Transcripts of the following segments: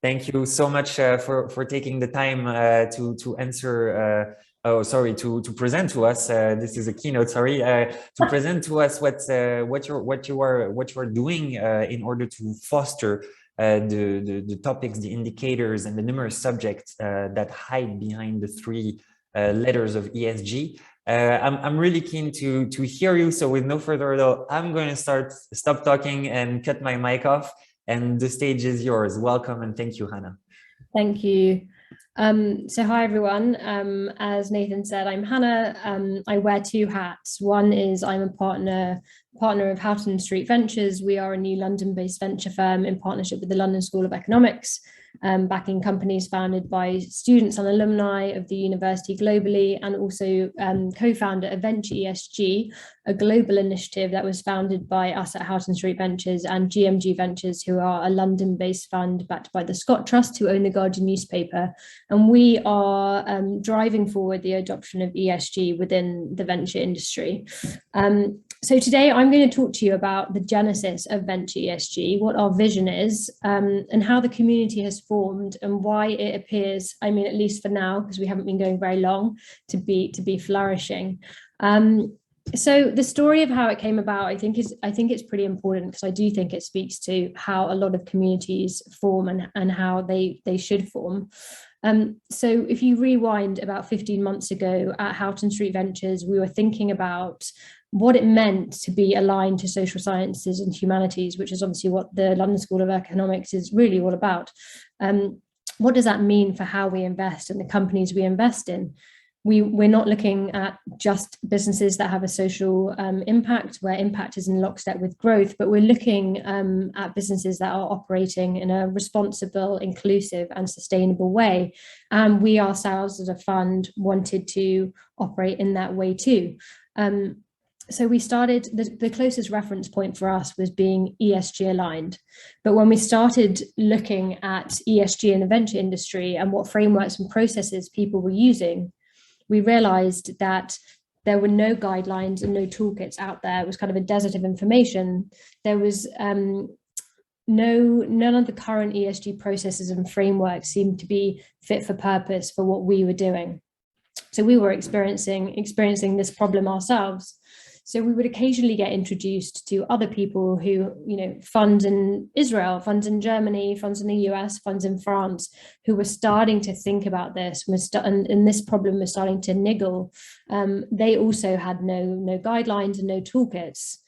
Thank you so much for taking the time to answer. To present to us. This is a keynote. Sorry, to present to us what you are doing in order to foster the topics, the indicators, and the numerous subjects that hide behind the three letters of ESG. I'm really keen to hear you. So with no further ado, I'm going to stop talking and cut my mic off. And the stage is yours. Welcome and thank you, Hannah. Thank you. So hi everyone. As Nathan said, I'm Hannah. I wear two hats. One is I'm a partner of Houghton Street Ventures. We are a new London-based venture firm in partnership with the London School of Economics, backing companies founded by students and alumni of the university globally, and also co-founder of Venture ESG, a global initiative that was founded by us at Houghton Street Ventures and GMG Ventures, who are a London-based fund backed by the Scott Trust, who own the Guardian newspaper. And we are driving forward the adoption of ESG within the venture industry. So today I'm going to talk to you about the genesis of Venture ESG, what our vision is, and how the community has formed and why it appears, I mean, at least for now, because we haven't been going very long, to be flourishing. So the story of how it came about, I think it's pretty important, because I do think it speaks to how a lot of communities form and how they should form. So if you rewind about 15 months ago at Houghton Street Ventures, we were thinking about what it meant to be aligned to social sciences and humanities, which is obviously what the London School of Economics is really all about. What does that mean for how we invest and the companies we invest in? We're not looking at just businesses that have a social impact, where impact is in lockstep with growth, but we're looking at businesses that are operating in a responsible, inclusive, and sustainable way. And we ourselves as a fund wanted to operate in that way too. So we started, the closest reference point for us was being ESG aligned. But when we started looking at ESG in the venture industry and what frameworks and processes people were using, we realized that there were no guidelines and no toolkits out there. It was kind of a desert of information. There was none of the current ESG processes and frameworks seemed to be fit for purpose for what we were doing. So we were experiencing this problem ourselves. So we would occasionally get introduced to other people who, funds in Israel, funds in Germany, funds in the US, funds in France, who were starting to think about this, and this problem was starting to niggle. They also had no guidelines and no toolkits.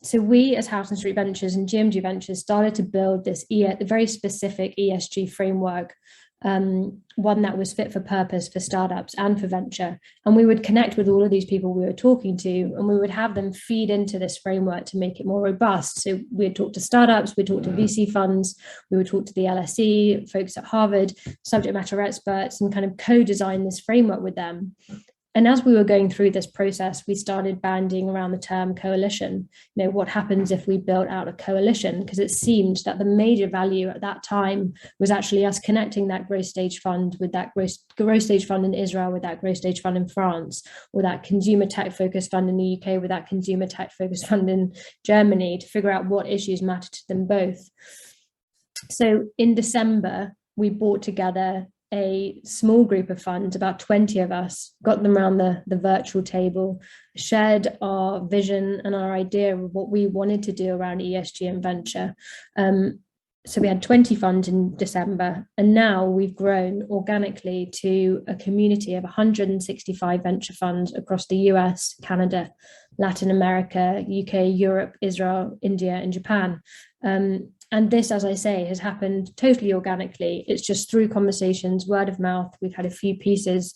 So we as Houghton Street Ventures and GMG Ventures started to build this very specific ESG framework, one that was fit for purpose for startups and for venture. And we would connect with all of these people we were talking to, and we would have them feed into this framework to make it more robust. So we'd talk to startups, we'd talk to VC funds, we would talk to the LSE, folks at Harvard, subject matter experts, and kind of co-design this framework with them. And as we were going through this process, we started bandying around the term coalition. What happens if we built out a coalition? Because it seemed that the major value at that time was actually us connecting that growth stage fund with that growth stage fund in Israel, with that growth stage fund in France, or that consumer tech focused fund in the UK, with that consumer tech focused fund in Germany, to figure out what issues matter to them both. So in December, we brought together a small group of funds, about 20 of us, got them around the virtual table, shared our vision and our idea of what we wanted to do around ESG and venture. So we had 20 funds in December, and now we've grown organically to a community of 165 venture funds across the US, Canada, Latin America, UK, Europe, Israel, India, and Japan. And this, as I say, has happened totally organically. It's just through conversations, word of mouth. We've had a few pieces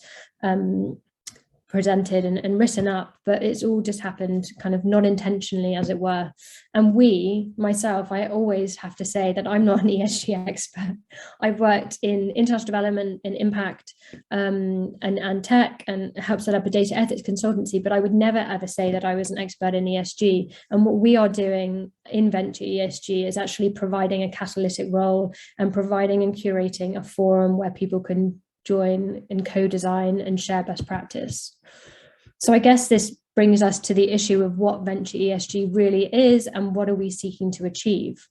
presented and written up, but it's all just happened kind of not intentionally, as it were. And myself, I always have to say that I'm not an ESG expert. I've worked in international development, in impact, and tech, and helped set up a data ethics consultancy, but I would never ever say that I was an expert in ESG. And what we are doing in Venture ESG is actually providing a catalytic role and providing and curating a forum where people can join and co-design and share best practice. So I guess this brings us to the issue of what Venture ESG really is and what are we seeking to achieve.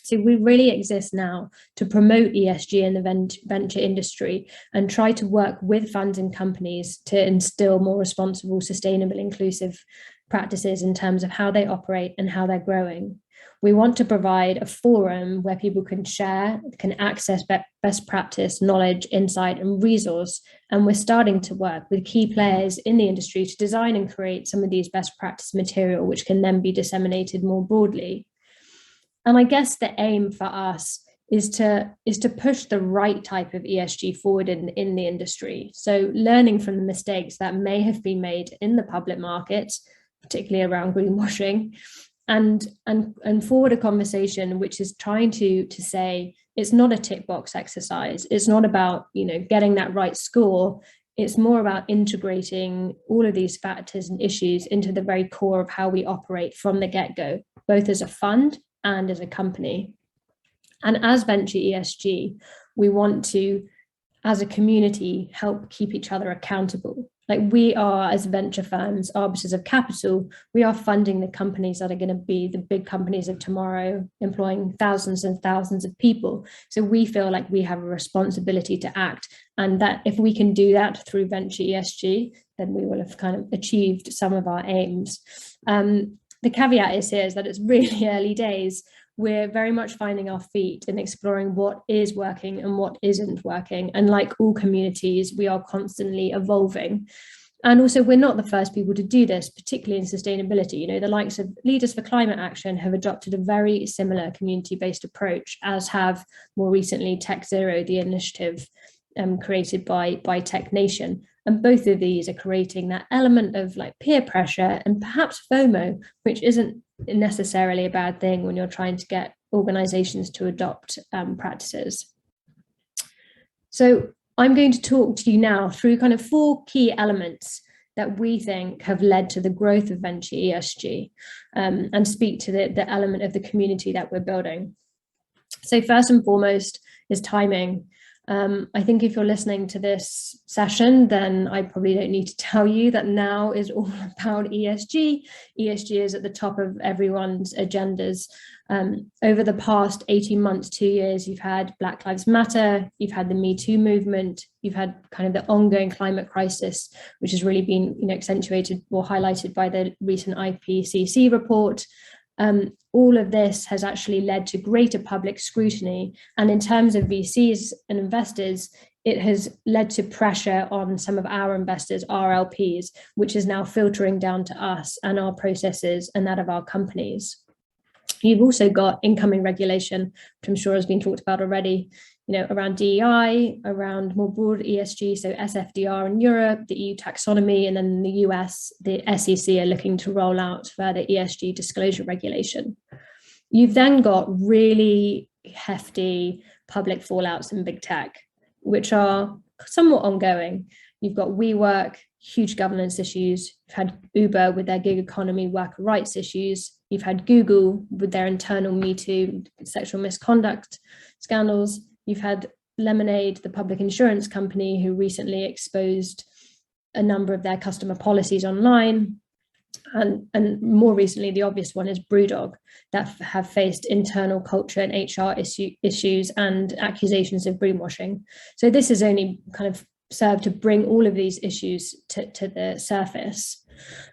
So we really exist now to promote ESG in the venture industry and try to work with funds and companies to instill more responsible, sustainable, inclusive practices in terms of how they operate and how they're growing. We want to provide a forum where people can share, can access best practice, knowledge, insight, and resource. And we're starting to work with key players in the industry to design and create some of these best practice material, which can then be disseminated more broadly. And I guess the aim for us is to push the right type of ESG forward in the industry. So learning from the mistakes that may have been made in the public market, particularly around greenwashing, and forward a conversation which is trying to say it's not a tick box exercise. It's not about, getting that right score. It's more about integrating all of these factors and issues into the very core of how we operate from the get-go, both as a fund and as a company. And as Venture ESG, we want to, as a community, help keep each other accountable. Like we are, as venture firms, arbiters of capital, we are funding the companies that are going to be the big companies of tomorrow, employing thousands and thousands of people. So we feel like we have a responsibility to act, and that if we can do that through Venture ESG, then we will have kind of achieved some of our aims. The caveat is that it's really early days. We're very much finding our feet and exploring what is working and what isn't working. And like all communities, we are constantly evolving. And also, we're not the first people to do this, particularly in sustainability. The likes of Leaders for Climate Action have adopted a very similar community-based approach, as have more recently Tech Zero, the initiative created by Tech Nation. And both of these are creating that element of like peer pressure and perhaps FOMO, which isn't necessarily a bad thing when you're trying to get organizations to adopt practices. So I'm going to talk to you now through kind of 4 key elements that we think have led to the growth of Venture ESG, and speak to the element of the community that we're building. So first and foremost is timing. I think if you're listening to this session, then I probably don't need to tell you that now is all about ESG. ESG is at the top of everyone's agendas. Over the past 18 months, 2 years, you've had Black Lives Matter, you've had the Me Too movement, you've had kind of the ongoing climate crisis, which has really been accentuated or highlighted by the recent IPCC report. All of this has actually led to greater public scrutiny. And in terms of VCs and investors, it has led to pressure on some of our investors, RLPs, which is now filtering down to us and our processes and that of our companies. You've also got incoming regulation, which I'm sure has been talked about already, around DEI, around more broad ESG, so SFDR in Europe, the EU taxonomy, and then in the US, the SEC are looking to roll out further ESG disclosure regulation. You've then got really hefty public fallouts in big tech, which are somewhat ongoing. You've got WeWork, huge governance issues. You've had Uber with their gig economy worker rights issues. You've had Google with their internal Me Too sexual misconduct scandals. You've had Lemonade, the public insurance company, who recently exposed a number of their customer policies online. And more recently, the obvious one is BrewDog, that have faced internal culture and HR issues and accusations of greenwashing. So this has only kind of served to bring all of these issues to the surface.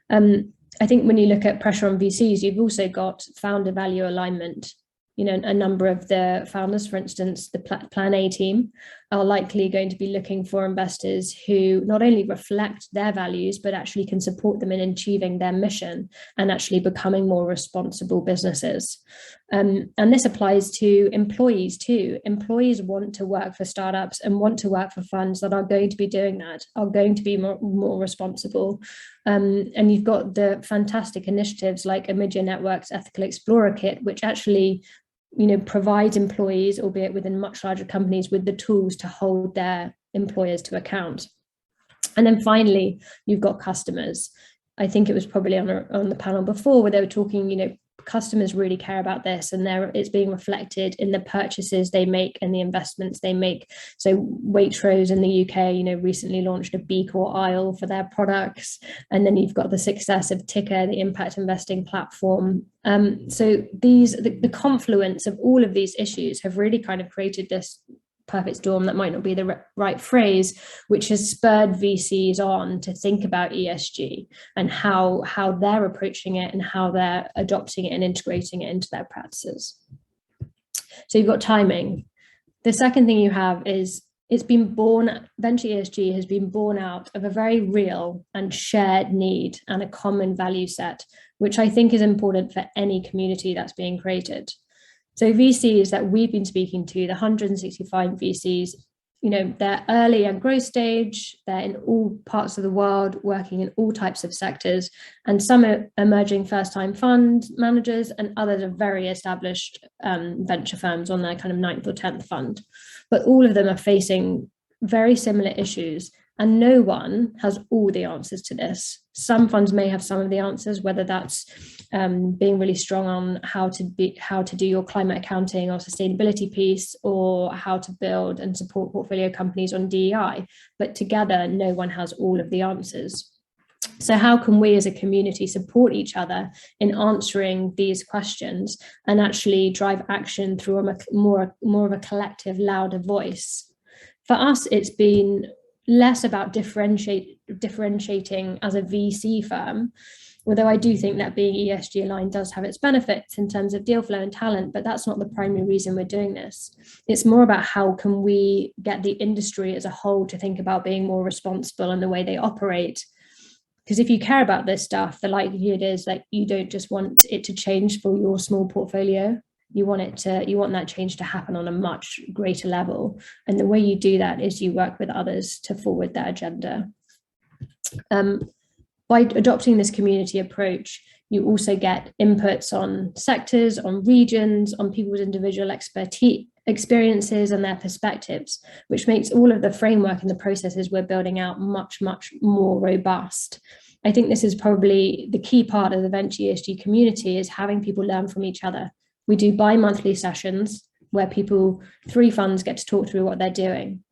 I think when you look at pressure on VCs, you've also got founder value alignment. A number of the founders, for instance, the Plan A team, are likely going to be looking for investors who not only reflect their values, but actually can support them in achieving their mission and actually becoming more responsible businesses. And this applies to employees too. Employees want to work for startups and want to work for funds that are going to be doing that, are going to be more responsible. And you've got the fantastic initiatives like Amidia Network's Ethical Explorer Kit, which actually provides employees, albeit within much larger companies, with the tools to hold their employers to account. And then finally, you've got customers. I think it was probably on the panel before where they were talking, customers really care about this, and it's being reflected in the purchases they make and the investments they make. So Waitrose in the UK, recently launched a B Corp aisle for their products, and then you've got the success of Ticker, the impact investing platform. So the confluence of all of these issues have really kind of created this perfect storm, that might not be the right phrase, which has spurred VCs on to think about ESG and how they're approaching it and how they're adopting it and integrating it into their practices. So you've got timing. The second thing you have is venture ESG has been born out of a very real and shared need and a common value set, which I think is important for any community that's being created. So VCs that we've been speaking to, the 165 VCs, they're early and growth stage, they're in all parts of the world, working in all types of sectors, and some are emerging first-time fund managers, and others are very established venture firms on their kind of 9th or 10th fund. But all of them are facing very similar issues, and no one has all the answers to this. Some funds may have some of the answers, whether that's being really strong on how to do your climate accounting or sustainability piece, or how to build and support portfolio companies on DEI. But together, no one has all of the answers. So how can we as a community support each other in answering these questions and actually drive action through a more of a collective, louder voice? For us, it's been less about differentiating as a VC firm, although I do think that being ESG aligned does have its benefits in terms of deal flow and talent, but that's not the primary reason we're doing this. It's more about how can we get the industry as a whole to think about being more responsible in the way they operate. Because if you care about this stuff, the likelihood is that you don't just want it to change for your small portfolio. You want that change to happen on a much greater level. And the way you do that is you work with others to forward that agenda. By adopting this community approach, you also get inputs on sectors, on regions, on people's individual experiences and their perspectives, which makes all of the framework and the processes we're building out much, much more robust. I think this is probably the key part of the venture ESG community, is having people learn from each other. We do bi-monthly sessions where 3 funds get to talk through what they're doing.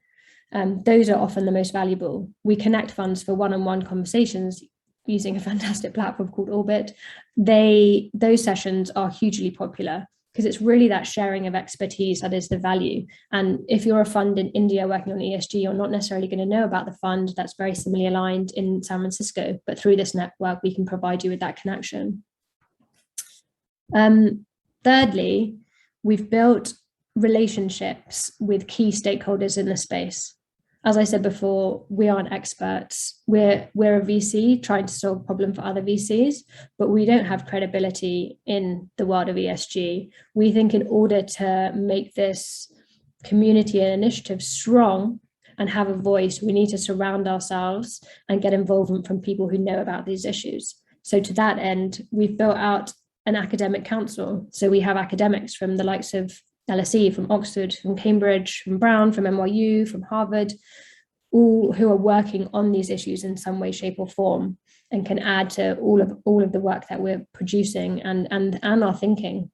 Those are often the most valuable. We connect funds for one-on-one conversations using a fantastic platform called Orbit. Those sessions are hugely popular because it's really that sharing of expertise that is the value. And if you're a fund in India working on ESG, you're not necessarily going to know about the fund that's very similarly aligned in San Francisco, but through this network, we can provide you with that connection. Thirdly, we've built relationships with key stakeholders in the space. As I said before, we aren't experts. We're a VC trying to solve a problem for other VCs, but we don't have credibility in the world of ESG. We think in order to make this community and initiative strong and have a voice, we need to surround ourselves and get involvement from people who know about these issues. So to that end, we've built out an academic council. So we have academics from the likes of LSE, from Oxford, from Cambridge, from Brown, from NYU, from Harvard, all who are working on these issues in some way, shape, or form, and can add to all of the work that we're producing and our thinking.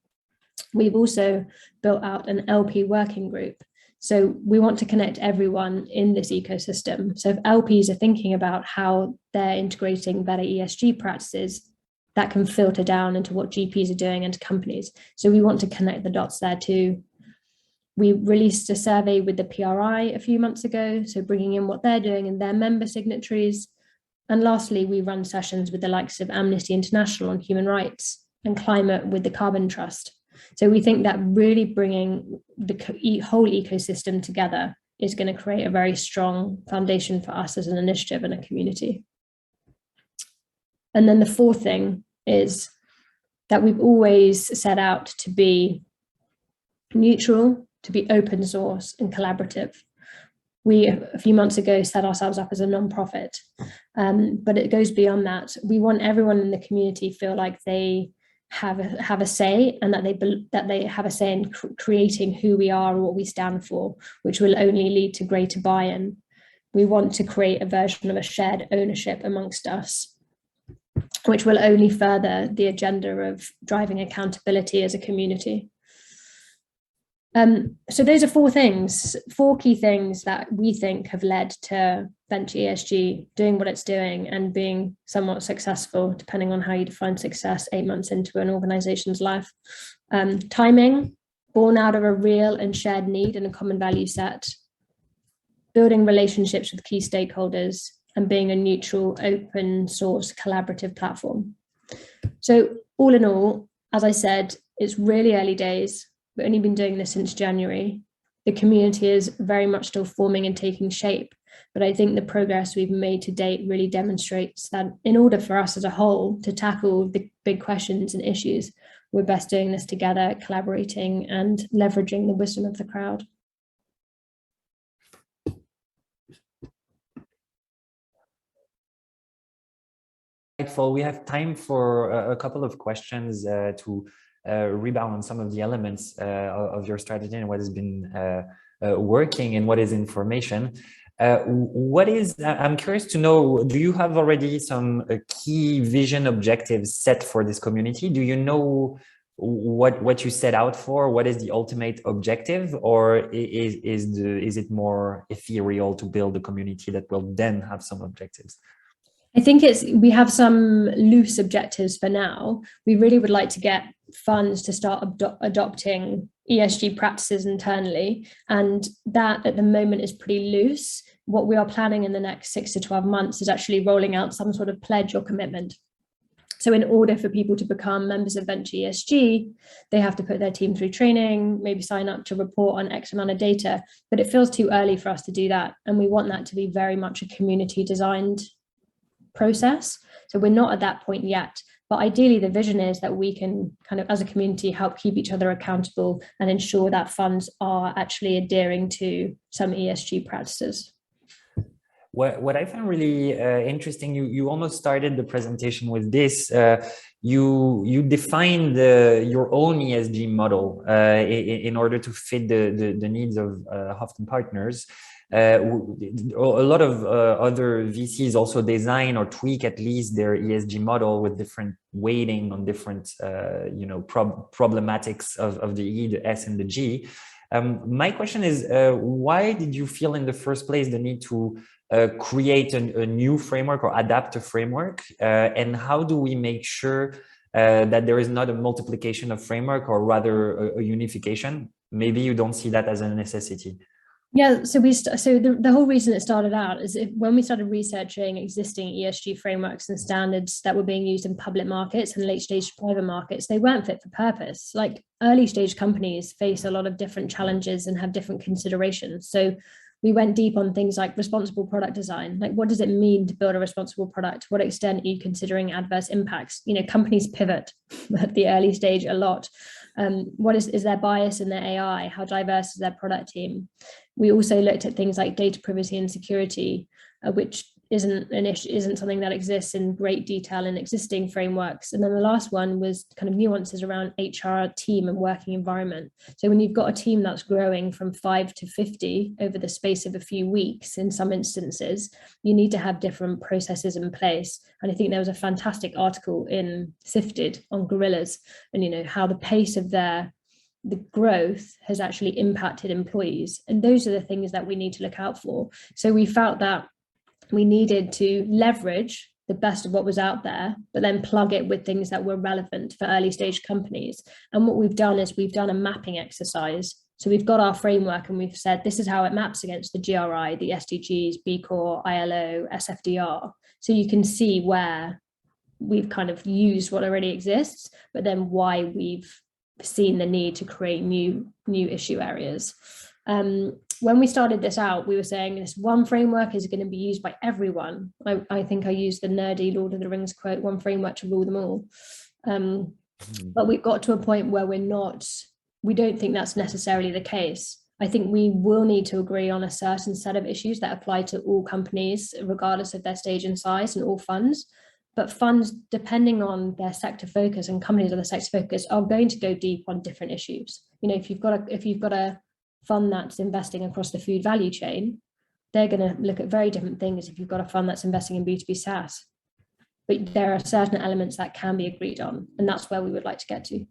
We've also built out an LP working group. So we want to connect everyone in this ecosystem. So if LPs are thinking about how they're integrating better ESG practices, that can filter down into what GPs are doing and to companies. So we want to connect the dots there too. We released a survey with the PRI a few months ago, so bringing in what they're doing and their member signatories. And lastly, we run sessions with the likes of Amnesty International on human rights and climate with the Carbon Trust. So we think that really bringing the whole ecosystem together is going to create a very strong foundation for us as an initiative and a community. And then the fourth thing is that we've always set out to be neutral, to be open source and collaborative. We, a few months ago, set ourselves up as a non-profit, but it goes beyond that. We want everyone in the community feel like they have a say, and that they have a say in creating who we are and what we stand for, which will only lead to greater buy-in. We want to create a version of a shared ownership amongst us. which will only further the agenda of driving accountability as a community. So those are four key things that we think have led to Venture ESG doing what it's doing and being somewhat successful, depending on how you define success, 8 months into an organization's life. Timing, born out of a real and shared need and a common value set. Building relationships with key stakeholders, and being a neutral, open source, collaborative platform. So all in all, as I said, it's really early days. We've only been doing this since January. The community is very much still forming and taking shape. But I think the progress we've made to date really demonstrates that in order for us as a whole to tackle the big questions and issues, we're best doing this together, collaborating and leveraging the wisdom of the crowd. We have time for a couple of questions to rebound on some of the elements of your strategy and what has been working and what is information. I'm curious to know, do you have already some key vision objectives set for this community? Do you know what you set out for? What is the ultimate objective, or is it more ethereal to build a community that will then have some objectives? I think we have some loose objectives for now. We really would like to get funds to start adopting ESG practices internally, and that at the moment is pretty loose. What we are planning in the next 6 to 12 months is actually rolling out some sort of pledge or commitment. So in order for people to become members of Venture ESG, they have to put their team through training, maybe sign up to report on X amount of data, but it feels too early for us to do that. And we want that to be very much a community designed process. So we're not at that point yet, but ideally the vision is that we can kind of as a community help keep each other accountable and ensure that funds are actually adhering to some ESG practices. What I found really interesting, you almost started the presentation with this. You defined your own ESG model in order to fit the needs of Houghton partners. A lot of other VCs also design or tweak at least their ESG model with different weighting on different problematics of the E, the S, and the G. My question is, why did you feel in the first place the need to create a new framework or adapt a framework? And how do we make sure that there is not a multiplication of framework, or rather a unification? Maybe you don't see that as a necessity. Yeah, so the whole reason it started out is when we started researching existing ESG frameworks and standards that were being used in public markets and late stage private markets, they weren't fit for purpose. Like early stage companies face a lot of different challenges and have different considerations. So we went deep on things like responsible product design. Like, what does it mean to build a responsible product? To what extent are you considering adverse impacts? You know, companies pivot at the early stage a lot. What is their bias in their AI? How diverse is their product team? We also looked at things like data privacy and security, which isn't something that exists in great detail in existing frameworks. And then the last one was kind of nuances around HR team and working environment. So when you've got a team that's growing from 5 to 50 over the space of a few weeks, in some instances, you need to have different processes in place. And I think there was a fantastic article in Sifted on gorillas and, you know, how the pace of the growth has actually impacted employees. And those are the things that we need to look out for. So we felt that we needed to leverage the best of what was out there, but then plug it with things that were relevant for early stage companies. And what we've done is we've done a mapping exercise. So we've got our framework and we've said, this is how it maps against the GRI, the SDGs, B Corp, ILO, SFDR. So you can see where we've kind of used what already exists, but then why we've seen the need to create new issue areas. When we started this out, we were saying this one framework is going to be used by everyone. I think I used the nerdy Lord of the Rings quote, one framework to rule them all. But we've got to a point where we don't think that's necessarily the case. I think we will need to agree on a certain set of issues that apply to all companies, regardless of their stage and size, and all funds. But funds, depending on their sector focus, and companies on the sector focus, are going to go deep on different issues. You know, if you've got a fund that's investing across the food value chain, they're going to look at very different things if you've got a fund that's investing in B2B SaaS. but there are certain elements that can be agreed on, and that's where we would like to get to.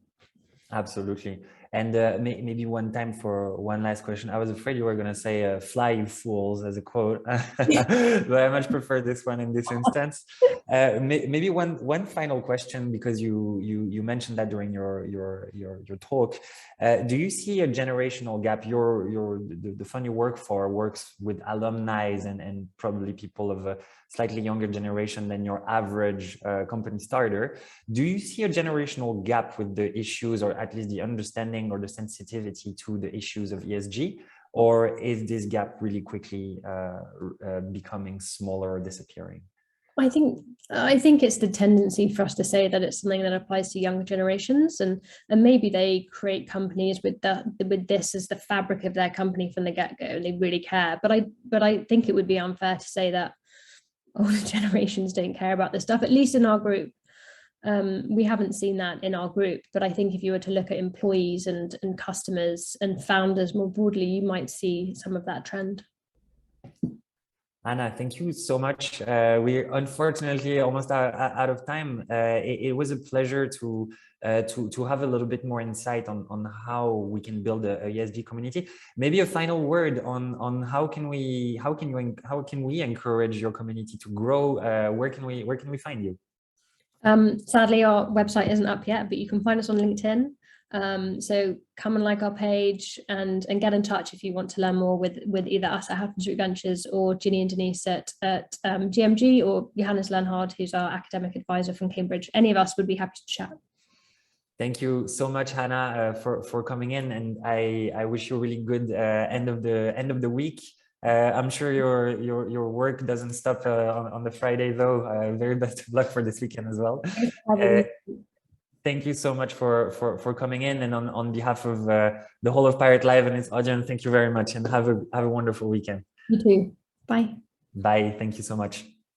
Absolutely. And maybe one time for one last question. I was afraid you were going to say "fly, you fools" as a quote, but I much prefer this one in this instance. Maybe one final question, because you mentioned that during your talk. Do you see a generational gap? The fund you work for works with alumni and probably people of a slightly younger generation than your average company starter. Do you see a generational gap with the issues, or at least the understanding or the sensitivity to the issues of ESG? Or is this gap really quickly becoming smaller or disappearing? I think it's the tendency for us to say that it's something that applies to younger generations, and maybe they create companies with this as the fabric of their company from the get-go, and they really care. But I think it would be unfair to say that older generations don't care about this stuff, at least in our group. We haven't seen that in our group, but I think if you were to look at employees and customers and founders more broadly, you might see some of that trend. Anna, thank you so much. We're unfortunately almost out of time. It was a pleasure to have a little bit more insight on how we can build a ESG community. Maybe a final word on how can we encourage your community to grow? Where can we find you? Sadly, our website isn't up yet, but you can find us on LinkedIn. So come and like our page and get in touch if you want to learn more with either us at Houghton Street Ventures, or Ginny and Denise at GMG, or Johannes Leonhard, who's our academic advisor from Cambridge. Any of us would be happy to chat. Thank you so much, Hannah, for coming in, and I wish you a really good end of the week. I'm sure your work doesn't stop on the Friday though. Very best of luck for this weekend as well. Thank you so much for coming in, and on behalf of the whole of PIRATELive and its audience, thank you very much, and have a wonderful weekend. You too. Bye. Bye. Thank you so much.